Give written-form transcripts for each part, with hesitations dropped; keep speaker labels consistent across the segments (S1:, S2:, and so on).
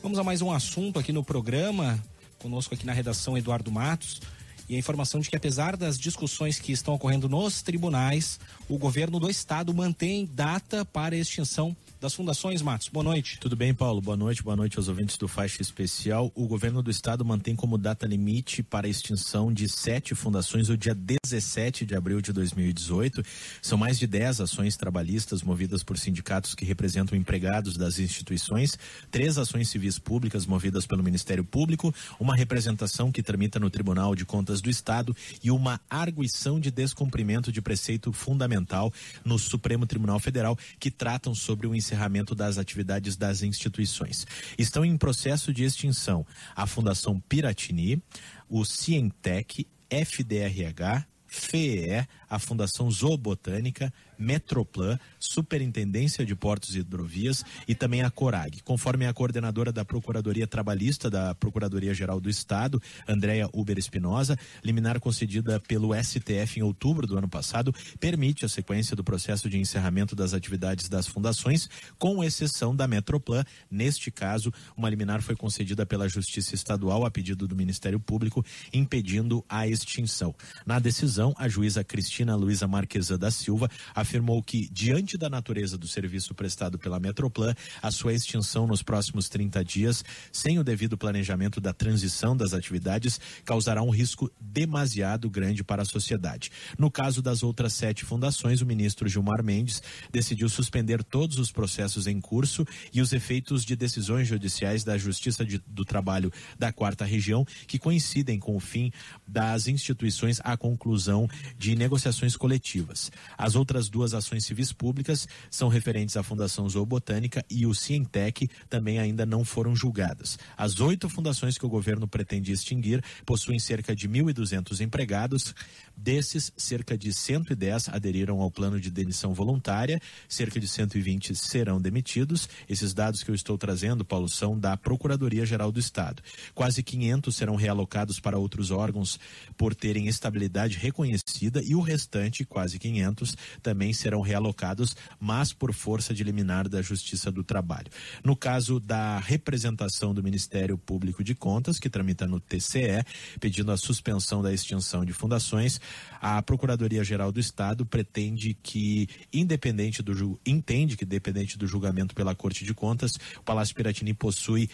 S1: Vamos a mais um assunto aqui no programa. Conosco aqui na redação Eduardo Matos. E a informação de que, apesar das discussões que estão ocorrendo nos tribunais, o governo do estado mantém data para a extinção das fundações. Matos, boa noite.
S2: Tudo bem, Paulo? Boa noite aos ouvintes do Faixa Especial. O governo do estado mantém como data limite para a extinção de 7 fundações o dia 17 de abril de 2018. São mais de 10 ações trabalhistas movidas por sindicatos que representam empregados das instituições, 3 ações civis públicas movidas pelo Ministério Público, uma representação que tramita no Tribunal de Contas do Estado e uma arguição de descumprimento de preceito fundamental no Supremo Tribunal Federal, que tratam sobre o encerramento das atividades das instituições. Estão em processo de extinção a Fundação Piratini, o Cientec, FDRH, FEE, a Fundação Zoobotânica, Metroplan, Superintendência de Portos e Hidrovias e também a Corag. Conforme a coordenadora da Procuradoria Trabalhista da Procuradoria-Geral do Estado, Andréa Uber Espinosa, liminar concedida pelo STF em outubro do ano passado, permite a sequência do processo de encerramento das atividades das fundações, com exceção da Metroplan. Neste caso, uma liminar foi concedida pela Justiça Estadual a pedido do Ministério Público, impedindo a extinção. Na decisão, a juíza Cristina Luiza Marquesan da Silva afirmou que, diante da natureza do serviço prestado pela Metroplan, a sua extinção nos próximos 30 dias, sem o devido planejamento da transição das atividades, causará um risco demasiado grande para a sociedade. No caso das outras 7 fundações, o ministro Gilmar Mendes decidiu suspender todos os processos em curso e os efeitos de decisões judiciais da Justiça do Trabalho da 4ª Região, que coincidem com o fim das instituições à conclusão de negociações coletivas. As outras 2 ações civis públicas são referentes à Fundação Zoobotânica e o Cientec, também ainda não foram julgadas. As 8 fundações que o governo pretende extinguir possuem cerca de 1.200 empregados. Desses, cerca de 110 aderiram ao plano de demissão voluntária, cerca de 120 serão demitidos. Esses dados que eu estou trazendo, Paulo, são da Procuradoria-Geral do Estado. Quase 500 serão realocados para outros órgãos por terem estabilidade reconhecida e o restante, quase 500, também serão realocados, mas por força de liminar da Justiça do Trabalho. No caso da representação do Ministério Público de Contas, que tramita no TCE, pedindo a suspensão da extinção de fundações, a Procuradoria-Geral do Estado entende que, independente do julgamento pela Corte de Contas, o Palácio Piratini possui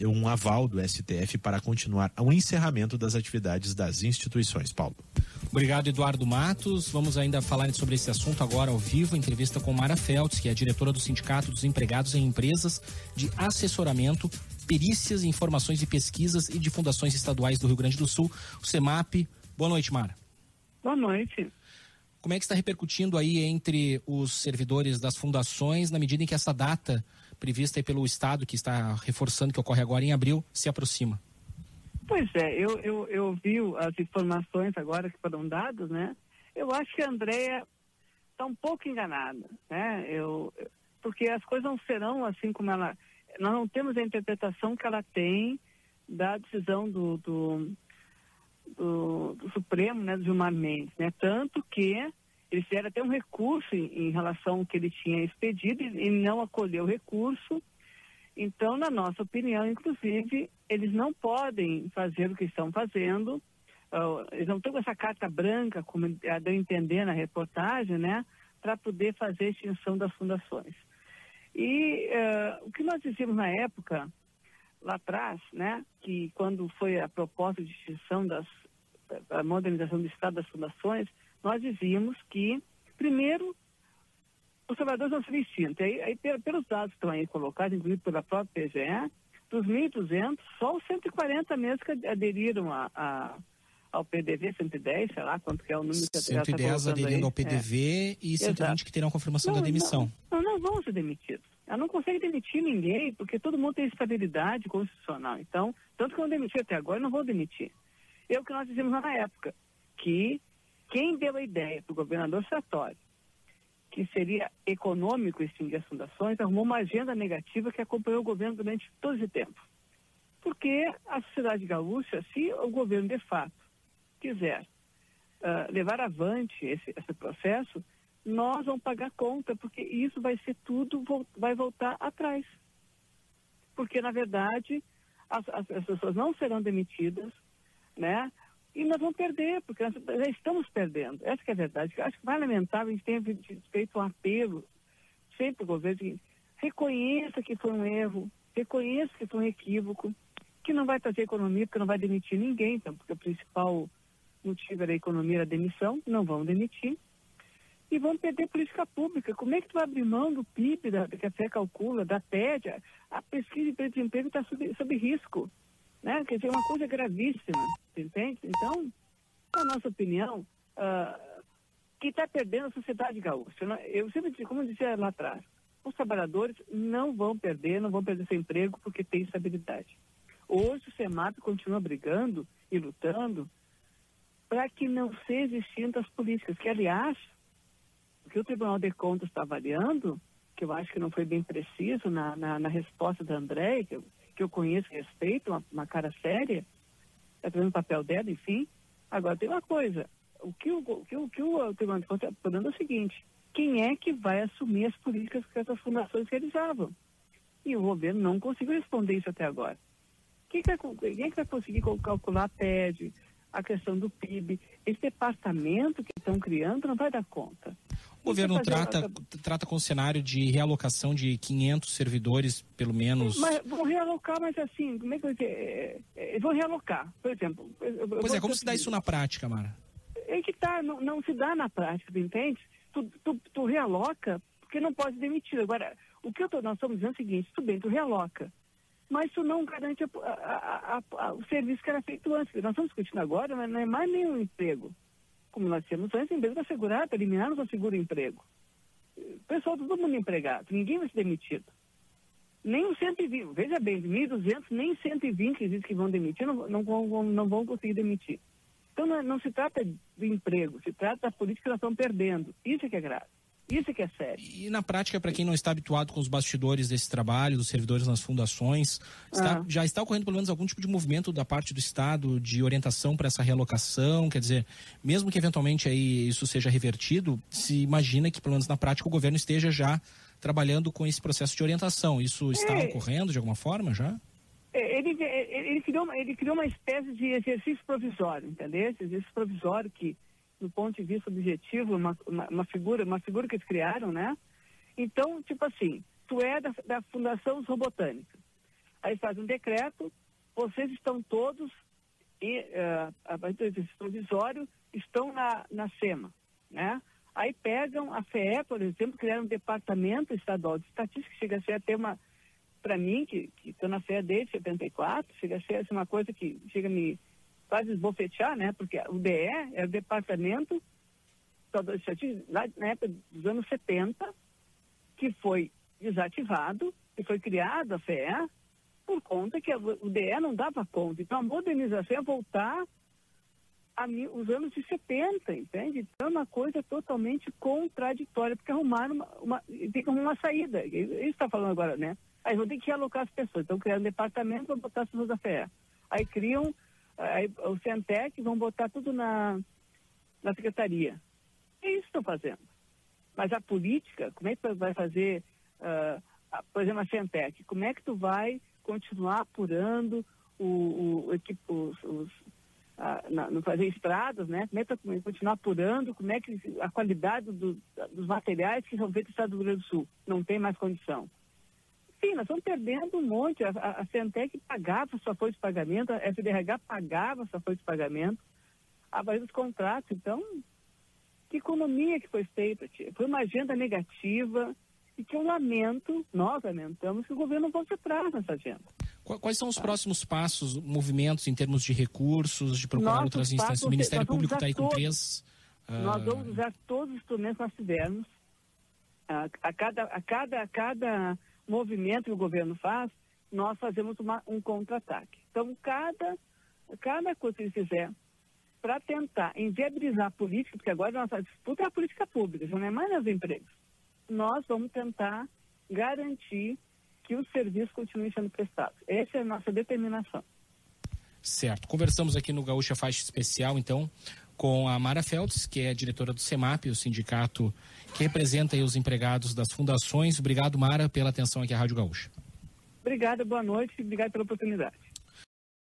S2: um aval do STF para continuar o encerramento das atividades das instituições. Paulo.
S1: Obrigado, Eduardo Matos. Vamos ainda falar sobre esse assunto agora ao vivo, entrevista com Mara Feltz, que é a diretora do Sindicato dos Empregados em Empresas de Assessoramento, Perícias, Informações e Pesquisas e de Fundações Estaduais do Rio Grande do Sul, o CEMAP. Boa noite, Mara.
S3: Boa noite.
S1: Como é que está repercutindo aí entre os servidores das fundações, na medida em que essa data prevista aí pelo Estado, que está reforçando que ocorre agora em abril, se aproxima?
S3: Pois é, eu vi as informações agora que foram dadas, né? Eu acho que a Andréa está um pouco enganada, né? Porque as coisas não serão assim como ela... Nós não temos a interpretação que ela tem da decisão do Supremo, né, do Gilmar Mendes, né? Tanto que eles fizeram até um recurso em relação ao que ele tinha expedido e não acolheu o recurso. Então, na nossa opinião, inclusive, eles não podem fazer o que estão fazendo, eles não estão com essa carta branca, como deu a entender na reportagem, né, para poder fazer a extinção das fundações. E o que nós dizíamos na época, lá atrás, né, que quando foi a proposta de extinção da modernização do Estado das fundações, nós dizíamos que, primeiro, os trabalhadores não seriam extintos. Aí, pelos dados que estão aí colocados, inclusive pela própria PGE, dos 1.200, só os 140 mesmo que aderiram ao PDV 110, sei lá quanto que é o número que
S1: 110 aderindo
S3: aí.
S1: Ao PDV e 120
S3: Exato.
S1: Que terão confirmação da demissão.
S3: Não vão ser demitidos. Ela não consegue demitir ninguém, porque todo mundo tem estabilidade constitucional. Então, tanto que não demitiu até agora, não vou demitir. É o que nós dizemos na época, que quem deu a ideia para o governador Sartori, que seria econômico extinguir as fundações, arrumou uma agenda negativa que acompanhou o governo durante todo esse tempo. Porque a sociedade gaúcha, se o governo de fato quiser levar avante esse processo, nós vamos pagar conta, porque isso vai ser tudo, vai voltar atrás. porque, na verdade, as pessoas não serão demitidas, né? E nós vamos perder, porque nós já estamos perdendo. Essa que é a verdade. Eu acho que vai lamentável, a gente tem feito um apelo sempre ao governo, que reconheça que foi um erro, reconheça que foi um equívoco, que não vai trazer economia, porque não vai demitir ninguém, então, porque o principal motivo era a economia, era a demissão, não vão demitir. E vão perder política pública. Como é que tu vai abrir mão do PIB, que a FE calcula, da TED? A pesquisa de desemprego está sob risco, né? Quer dizer, é uma coisa gravíssima, entende? Então, na nossa opinião, quem está perdendo é a sociedade gaúcha. Eu sempre disse, como eu disse lá atrás, os trabalhadores não vão perder seu emprego porque tem estabilidade. Hoje o SEMAP continua brigando e lutando para que não sejam extintas políticas, que, aliás, o que o Tribunal de Contas está avaliando, que eu acho que não foi bem preciso na resposta da Andréia, que eu conheço e respeito, uma cara séria, está fazendo o papel dela, enfim. Agora, tem uma coisa, o que o Tribunal de Contas está falando é o seguinte: quem é que vai assumir as políticas que essas fundações realizavam? E o governo não conseguiu responder isso até agora. Quem é que vai conseguir calcular a TED, a questão do PIB? Esse departamento que estão criando não vai dar conta.
S1: O governo trata com o cenário de realocação de 500 servidores, pelo menos.
S3: Mas vão realocar, mas assim, como é que vai dizer? Vão realocar, por exemplo.
S1: Pois é, como se dá isso na prática, Mara?
S3: É que tá, não se dá na prática, entende? Tu realoca porque não pode demitir. Agora, o que nós estamos dizendo é o seguinte: tudo bem, tu realoca, mas tu não garante o serviço que era feito antes. Nós estamos discutindo agora, mas não é mais nenhum emprego. Como nós tínhamos antes, a empresa vai segurar, para eliminarmos o seguro-emprego. O pessoal, todo mundo empregado, ninguém vai ser demitido. Nem os 120, veja bem, de 1.200, nem 120 que dizem que vão demitir, não vão conseguir demitir. Então não se trata de emprego, se trata da política que nós estamos perdendo. Isso é que é grave. Isso é que é sério.
S1: E na prática, para quem não está habituado com os bastidores desse trabalho, dos servidores nas fundações, já está ocorrendo pelo menos algum tipo de movimento da parte do Estado de orientação para essa realocação? Quer dizer, mesmo que eventualmente aí isso seja revertido, se imagina que pelo menos na prática o governo esteja já trabalhando com esse processo de orientação. Isso está ocorrendo de alguma forma já?
S3: Ele criou uma espécie de exercício provisório, entendeu? Esse exercício provisório que, do ponto de vista objetivo, uma figura que eles criaram, né? Então, tipo assim, tu é da Fundação Zoobotânica. Aí faz um decreto, vocês estão todos, a partir desse provisório, estão na SEMA, né? Aí pegam a FEE, por exemplo, criaram um departamento estadual de estatística, que chega a ser até para mim, que estou na FEE desde 74, chega a ser uma coisa que chega a me quase esbofetear, né? Porque o DE é o Departamento Estadual de Estatística, lá na época dos anos 70, que foi desativado, e foi criado a FEE, por conta que o DE não dava conta. Então, a modernização é voltar os anos de 70, entende? Então, é uma coisa totalmente contraditória, porque arrumaram tem que arrumar uma saída. Isso está falando agora, né? Aí vão ter que realocar as pessoas. Então, criaram um departamento para botar as pessoas da FEE. Aí criam o Centec, vão botar tudo na secretaria. É isso que estão fazendo. Mas a política, como é que tu vai fazer, por exemplo, a Centec? Como é que tu vai continuar apurando não fazer estradas, né? Como é que tu vai continuar apurando, como é que a qualidade dos materiais que são feitos no estado do Rio Grande do Sul não tem mais condição? Sim, nós estamos perdendo um monte. A Centec pagava sua folha de pagamento, a FDRH pagava sua folha de pagamento, a base dos contratos. Então, que economia que foi feita, tia? Foi uma agenda negativa e que nós lamentamos que o governo não volte atrás nessa agenda.
S1: Quais são os próximos passos, movimentos em termos de recursos, de procurar outras instâncias? O Ministério Público está aí com 3.
S3: Nós vamos usar todos os instrumentos que nós tivermos. A cada movimento que o governo faz, nós fazemos um contra-ataque. Então, cada coisa que ele fizer para tentar inviabilizar a política, porque agora a nossa disputa é a política pública, já não é mais nos empregos, nós vamos tentar garantir que os serviços continuem sendo prestados. Essa é a nossa determinação.
S1: Certo. Conversamos aqui no Gaúcha Faixa Especial, então, com a Mara Feltz, que é diretora do SEMAP, o sindicato que representa aí os empregados das fundações. Obrigado, Mara, pela atenção aqui à Rádio Gaúcha.
S3: Obrigada, boa noite e obrigado pela oportunidade.